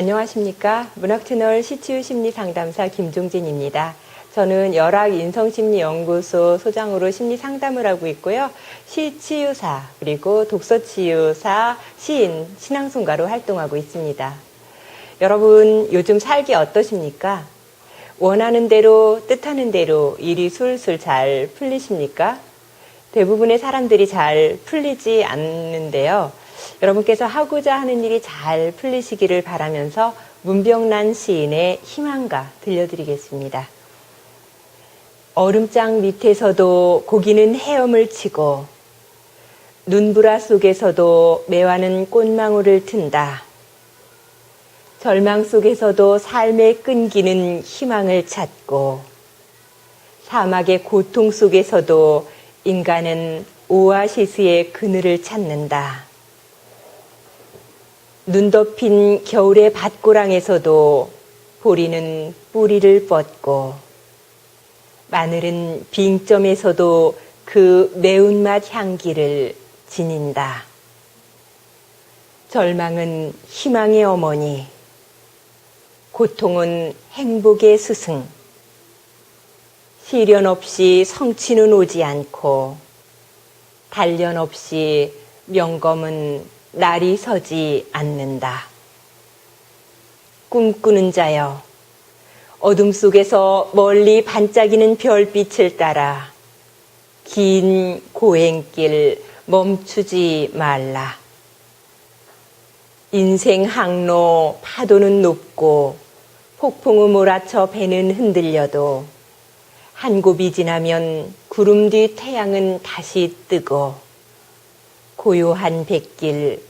안녕하십니까. 문학채널 시치유 심리상담사 김종진입니다. 저는 열악인성심리연구소 소장으로 심리상담을 하고 있고요. 시치유사 그리고 독서치유사, 시인, 신앙송가로 활동하고 있습니다. 여러분 요즘 살기 어떠십니까? 원하는 대로 뜻하는 대로 일이 술술 잘 풀리십니까? 대부분의 사람들이 잘 풀리지 않는데요. 여러분께서 하고자 하는 일이 잘 풀리시기를 바라면서 문병란 시인의 희망가 들려드리겠습니다. 얼음장 밑에서도 고기는 헤엄을 치고 눈보라 속에서도 매화는 꽃망울을 튼다. 절망 속에서도 삶의 끈기는 희망을 찾고 사막의 고통 속에서도 인간은 오아시스의 그늘을 찾는다. 눈 덮인 겨울의 밭고랑에서도 보리는 뿌리를 뻗고 마늘은 빙점에서도 그 매운맛 향기를 지닌다. 절망은 희망의 어머니, 고통은 행복의 스승, 시련 없이 성취는 오지 않고 단련 없이 명검은 날이 서지 않는다. 꿈꾸는 자여, 어둠 속에서 멀리 반짝이는 별빛을 따라 긴 고행길 멈추지 말라. 인생 항로 파도는 높고 폭풍우 몰아쳐 배는 흔들려도 한 곱이 지나면 구름 뒤 태양은 다시 뜨고 고요한 백길,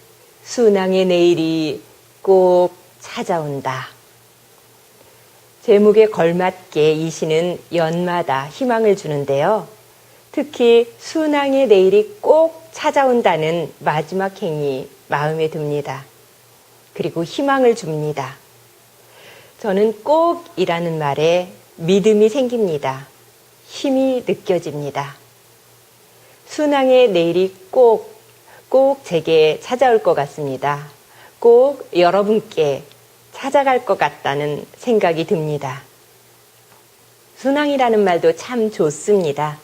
순항의 내일이 꼭 찾아온다. 제목에 걸맞게 이 시는 연마다 희망을 주는데요. 특히 순항의 내일이 꼭 찾아온다는 마지막 행이 마음에 듭니다. 그리고 희망을 줍니다. 저는 꼭이라는 말에 믿음이 생깁니다. 힘이 느껴집니다. 순항의 내일이 꼭 제게 찾아올 것 같습니다. 꼭 여러분께 찾아갈 것 같다는 생각이 듭니다. 순항이라는 말도 참 좋습니다.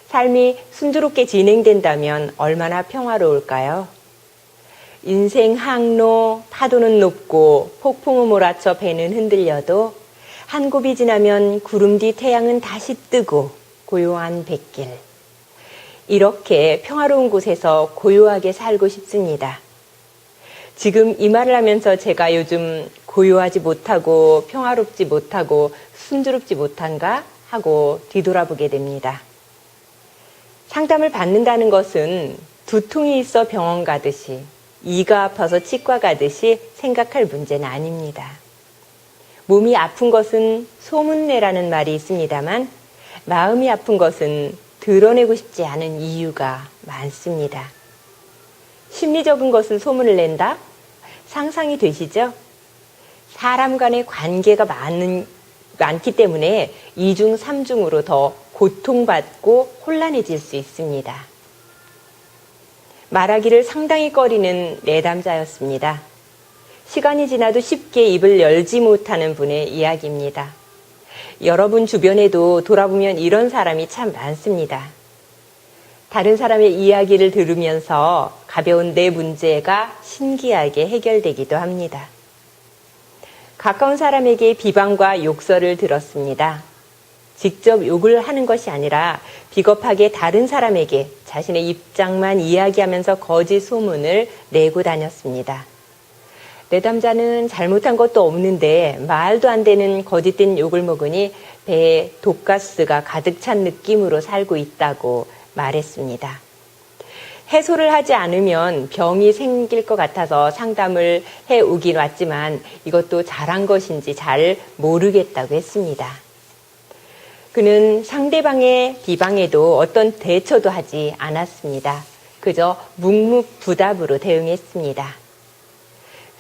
삶이 순조롭게 진행된다면 얼마나 평화로울까요? 인생 항로 파도는 높고 폭풍우 몰아쳐 배는 흔들려도 한 곱이 지나면 구름 뒤 태양은 다시 뜨고 고요한 백길. 이렇게 평화로운 곳에서 고요하게 살고 싶습니다. 지금 이 말을 하면서 제가 요즘 고요하지 못하고 평화롭지 못하고 순조롭지 못한가 하고 뒤돌아보게 됩니다. 상담을 받는다는 것은 두통이 있어 병원 가듯이 이가 아파서 치과 가듯이 생각할 문제는 아닙니다. 몸이 아픈 것은 소문내라는 말이 있습니다만 마음이 아픈 것은 드러내고 싶지 않은 이유가 많습니다. 심리적인 것은 소문을 낸다? 상상이 되시죠? 사람 간의 관계가 많기 때문에 이중 삼중으로 더 고통받고 혼란해질 수 있습니다. 말하기를 상당히 꺼리는 내담자였습니다. 시간이 지나도 쉽게 입을 열지 못하는 분의 이야기입니다. 여러분 주변에도 돌아보면 이런 사람이 참 많습니다. 다른 사람의 이야기를 들으면서 가벼운 내 문제가 신기하게 해결되기도 합니다. 가까운 사람에게 비방과 욕설을 들었습니다. 직접 욕을 하는 것이 아니라 비겁하게 다른 사람에게 자신의 입장만 이야기하면서 거짓 소문을 내고 다녔습니다. 내담자는 잘못한 것도 없는데 말도 안 되는 거짓된 욕을 먹으니 배에 독가스가 가득 찬 느낌으로 살고 있다고 말했습니다. 해소를 하지 않으면 병이 생길 것 같아서 상담을 해오긴 왔지만 이것도 잘한 것인지 잘 모르겠다고 했습니다. 그는 상대방의 비방에도 어떤 대처도 하지 않았습니다. 그저 묵묵부답으로 대응했습니다.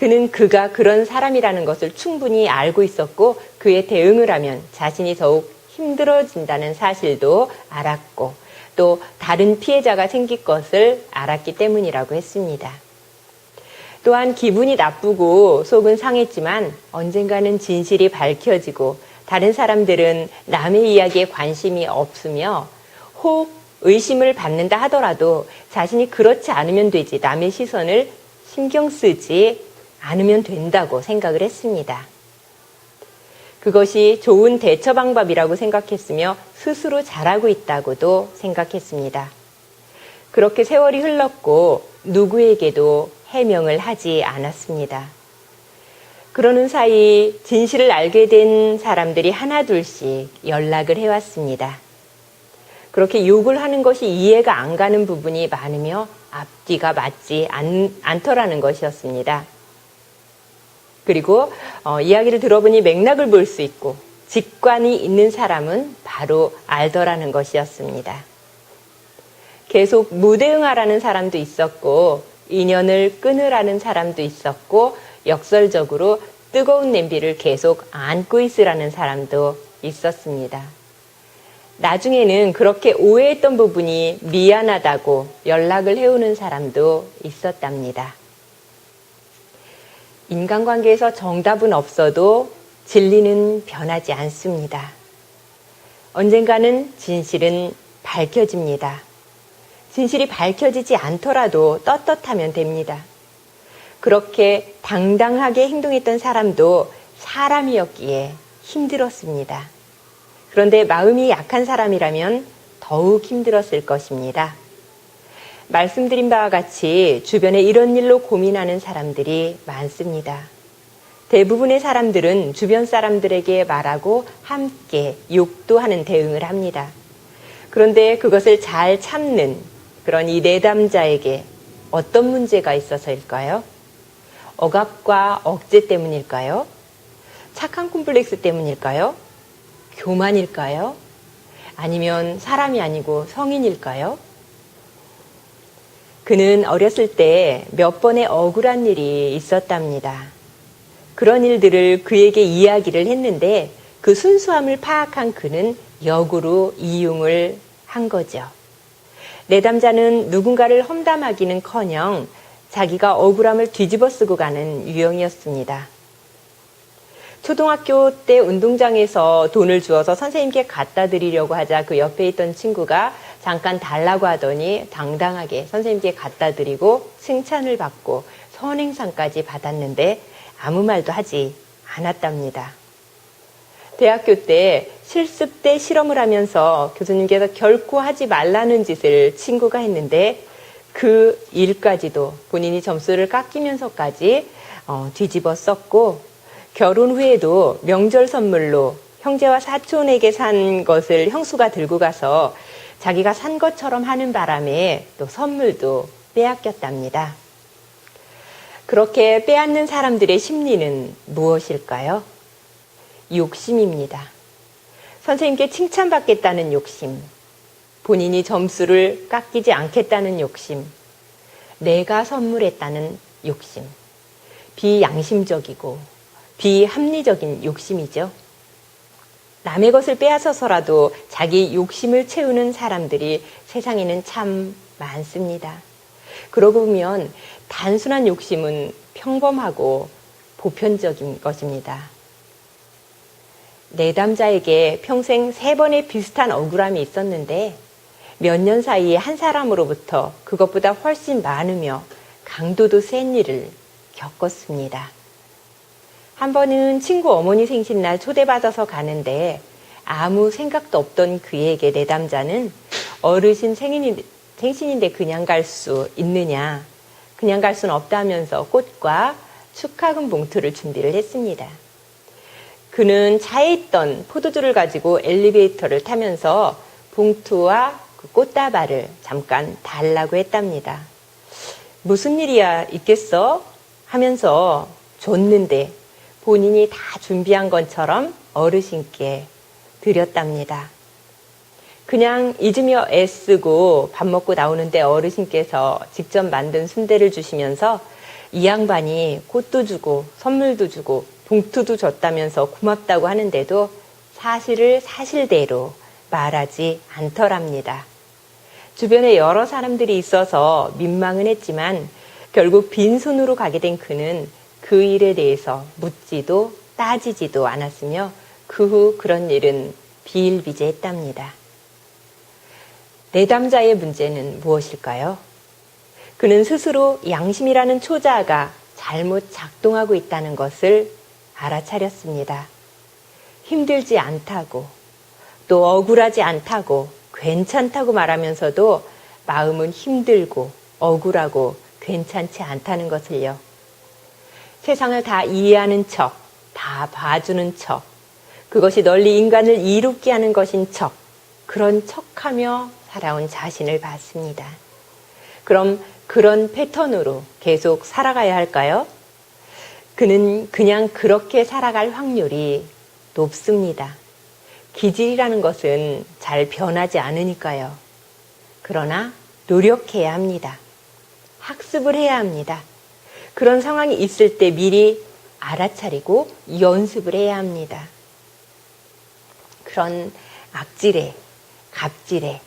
그는 그가 그런 사람이라는 것을 충분히 알고 있었고 그에 대응을 하면 자신이 더욱 힘들어진다는 사실도 알았고 또 다른 피해자가 생길 것을 알았기 때문이라고 했습니다. 또한 기분이 나쁘고 속은 상했지만 언젠가는 진실이 밝혀지고 다른 사람들은 남의 이야기에 관심이 없으며 혹 의심을 받는다 하더라도 자신이 그렇지 않으면 되지 남의 시선을 신경 쓰지 않으면 된다고 생각을 했습니다. 그것이 좋은 대처 방법이라고 생각했으며 스스로 잘하고 있다고도 생각했습니다. 그렇게 세월이 흘렀고 누구에게도 해명을 하지 않았습니다. 그러는 사이 진실을 알게 된 사람들이 하나둘씩 연락을 해왔습니다. 그렇게 욕을 하는 것이 이해가 안 가는 부분이 많으며 앞뒤가 맞지 않더라는 것이었습니다. 그리고 이야기를 들어보니 맥락을 볼 수 있고 직관이 있는 사람은 바로 알더라는 것이었습니다. 계속 무대응하라는 사람도 있었고 인연을 끊으라는 사람도 있었고 역설적으로 뜨거운 냄비를 계속 안고 있으라는 사람도 있었습니다. 나중에는 그렇게 오해했던 부분이 미안하다고 연락을 해오는 사람도 있었답니다. 인간관계에서 정답은 없어도 진리는 변하지 않습니다. 언젠가는 진실은 밝혀집니다. 진실이 밝혀지지 않더라도 떳떳하면 됩니다. 그렇게 당당하게 행동했던 사람도 사람이었기에 힘들었습니다. 그런데 마음이 약한 사람이라면 더욱 힘들었을 것입니다. 말씀드린 바와 같이 주변에 이런 일로 고민하는 사람들이 많습니다. 대부분의 사람들은 주변 사람들에게 말하고 함께 욕도 하는 대응을 합니다. 그런데 그것을 잘 참는 그런 이 내담자에게 어떤 문제가 있어서일까요? 억압과 억제 때문일까요? 착한 콤플렉스 때문일까요? 교만일까요? 아니면 사람이 아니고 성인일까요? 그는 어렸을 때 몇 번의 억울한 일이 있었답니다. 그런 일들을 그에게 이야기를 했는데 그 순수함을 파악한 그는 역으로 이용을 한 거죠. 내담자는 누군가를 험담하기는커녕 자기가 억울함을 뒤집어 쓰고 가는 유형이었습니다. 초등학교 때 운동장에서 돈을 주어서 선생님께 갖다 드리려고 하자 그 옆에 있던 친구가 잠깐 달라고 하더니 당당하게 선생님께 갖다 드리고 칭찬을 받고 선행상까지 받았는데 아무 말도 하지 않았답니다. 대학교 때 실습 때 실험을 하면서 교수님께서 결코 하지 말라는 짓을 친구가 했는데 그 일까지도 본인이 점수를 깎이면서까지 뒤집어 썼고 결혼 후에도 명절 선물로 형제와 사촌에게 산 것을 형수가 들고 가서 자기가 산 것처럼 하는 바람에 또 선물도 빼앗겼답니다. 그렇게 빼앗는 사람들의 심리는 무엇일까요? 욕심입니다. 선생님께 칭찬받겠다는 욕심, 본인이 점수를 깎이지 않겠다는 욕심, 내가 선물했다는 욕심, 비양심적이고 비합리적인 욕심이죠. 남의 것을 빼앗아서라도 자기 욕심을 채우는 사람들이 세상에는 참 많습니다. 그러고 보면 단순한 욕심은 평범하고 보편적인 것입니다. 내담자에게 평생 3번의 비슷한 억울함이 있었는데 몇 년 사이에 한 사람으로부터 그것보다 훨씬 많으며 강도도 센 일을 겪었습니다. 한 번은 친구 어머니 생신날 초대받아서 가는데 아무 생각도 없던 그에게 내담자는 어르신 생신인데 그냥 갈 수 있느냐, 그냥 갈 수는 없다면서 꽃과 축하금 봉투를 준비를 했습니다. 그는 차에 있던 포도주를 가지고 엘리베이터를 타면서 봉투와 그 꽃다발을 잠깐 달라고 했답니다. 무슨 일이야 있겠어? 하면서 줬는데 본인이 다 준비한 것처럼 어르신께 드렸답니다. 그냥 잊으며 애쓰고 밥 먹고 나오는데 어르신께서 직접 만든 순대를 주시면서 이 양반이 꽃도 주고 선물도 주고 봉투도 줬다면서 고맙다고 하는데도 사실을 사실대로 말하지 않더랍니다. 주변에 여러 사람들이 있어서 민망은 했지만 결국 빈손으로 가게 된 그는 그 일에 대해서 묻지도 따지지도 않았으며 그 후 그런 일은 비일비재했답니다. 내담자의 문제는 무엇일까요? 그는 스스로 양심이라는 초자아가 잘못 작동하고 있다는 것을 알아차렸습니다. 힘들지 않다고, 또 억울하지 않다고, 괜찮다고 말하면서도 마음은 힘들고 억울하고 괜찮지 않다는 것을요. 세상을 다 이해하는 척, 다 봐주는 척, 그것이 널리 인간을 이롭게 하는 것인 척, 그런 척하며 살아온 자신을 봤습니다. 그럼 그런 패턴으로 계속 살아가야 할까요? 그는 그냥 그렇게 살아갈 확률이 높습니다. 기질이라는 것은 잘 변하지 않으니까요. 그러나 노력해야 합니다. 학습을 해야 합니다. 그런 상황이 있을 때 미리 알아차리고 연습을 해야 합니다. 그런 악질의, 갑질의,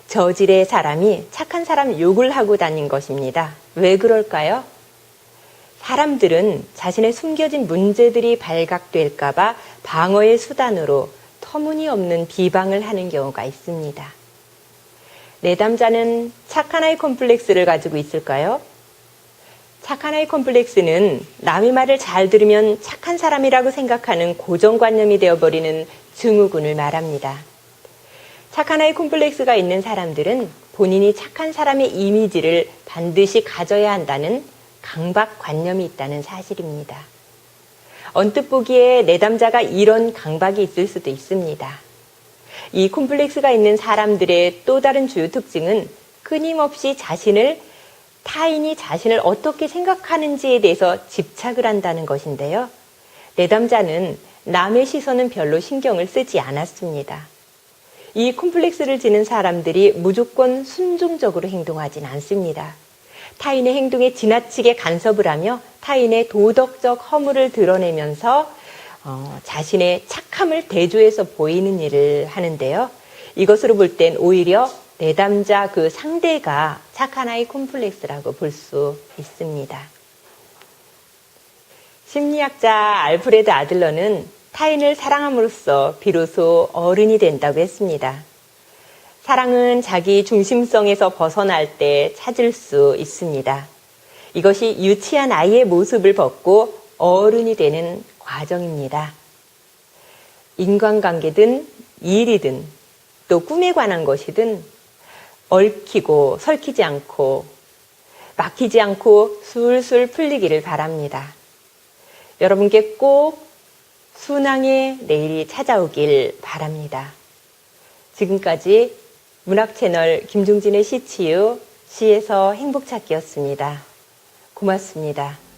저질의 사람이 착한 사람 욕을 하고 다닌 것입니다. 왜 그럴까요? 사람들은 자신의 숨겨진 문제들이 발각될까봐 방어의 수단으로 터무니없는 비방을 하는 경우가 있습니다. 내담자는 착한 아이 콤플렉스를 가지고 있을까요? 착한 아이 콤플렉스는 남의 말을 잘 들으면 착한 사람이라고 생각하는 고정관념이 되어버리는 증후군을 말합니다. 착한 아이 콤플렉스가 있는 사람들은 본인이 착한 사람의 이미지를 반드시 가져야 한다는 강박관념이 있다는 사실입니다. 언뜻 보기에 내담자가 이런 강박이 있을 수도 있습니다. 이 콤플렉스가 있는 사람들의 또 다른 주요 특징은 끊임없이 타인이 자신을 어떻게 생각하는지에 대해서 집착을 한다는 것인데요. 내담자는 남의 시선은 별로 신경을 쓰지 않았습니다. 이 콤플렉스를 지닌 사람들이 무조건 순종적으로 행동하진 않습니다. 타인의 행동에 지나치게 간섭을 하며 타인의 도덕적 허물을 드러내면서 자신의 착함을 대조해서 보이는 일을 하는데요. 이것으로 볼 땐 오히려 내담자 그 상대가 착한 아이 콤플렉스라고 볼 수 있습니다. 심리학자 알프레드 아들러는 타인을 사랑함으로써 비로소 어른이 된다고 했습니다. 사랑은 자기 중심성에서 벗어날 때 찾을 수 있습니다. 이것이 유치한 아이의 모습을 벗고 어른이 되는 과정입니다. 인간관계든 일이든 또 꿈에 관한 것이든 얽히고 설키지 않고 막히지 않고 술술 풀리기를 바랍니다. 여러분께 꼭 순항의 내일이 찾아오길 바랍니다. 지금까지 문학채널 김중진의 시치유, 시에서 행복찾기였습니다. 고맙습니다.